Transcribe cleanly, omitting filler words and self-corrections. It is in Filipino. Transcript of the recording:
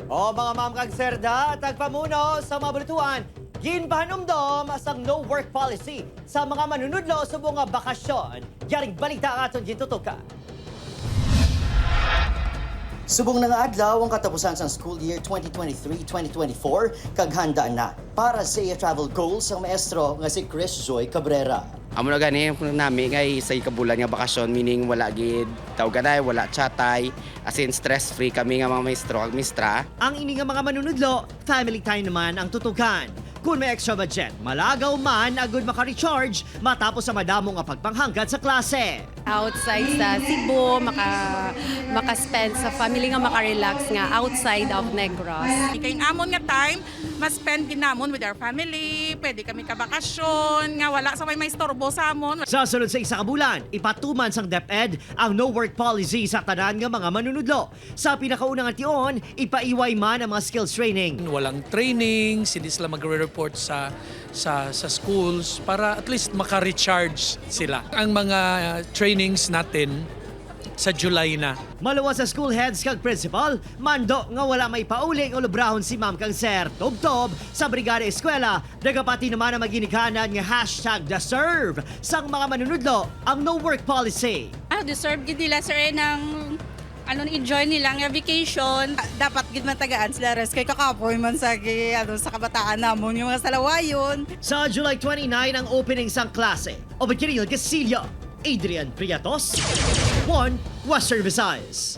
O mga ma'am kag serda, tagpamuno sa mga bulatuan, ginapahanumdom asang no work policy sa mga manunudlo subong nga bakasyon. Yaring balita ang aton gitutukan. Subong na nga adlaw ang katapusan sa school year 2023-2024 kag handa na para sa iya travel goals ang maestro nga si Chris Joy Cabrera. Amo na gani nami ngay sa ikabulan nga bakasyon, meaning wala gid taw gaday, wala chatay, as in stress free kami nga mga maestro kag mistra. Ang ini nga mga manunudlo, family time naman ang tutukan. Kung may extra budget, malagaw man agud maka-recharge matapos sa madamo nga pagpanghanggat sa klase. Outside sa Cebu, maka-spend sa family nga maka-relax nga outside of Negros. Kay amon nga time, mas spend ginamon with our family, pwede kami kabakasyon, nga wala sa may istorbo sa amon. Sa sunod sa isa ka bulan, ipatuman sang DepEd ang no work policy sa tanan nga mga manunudlo. Sa pinakaunang ation, ipaiway man ang mga skills training. Walang training, hindi sila magre-report sa schools para at least maka-recharge sila. Ang mga trainings natin sa July na. Malawas sa school heads kag principal, mando nga wala may pauling o lubrahon si Ma'am kang Sir Tob-Tob sa Brigada Eskwela. Nagapati naman ang maginikanan nga #deserve sang mga manunudlo ang no work policy. Deserve gid nila sir ng enjoy nila nga vacation. Dapat gid matagaan sila res kay kakapoy man sa sa kabataan namon yung mga salawayon. Sa July 29 ang opening sang klase. Obed Casillo, Adrian Priatos, 1 Western Visayas.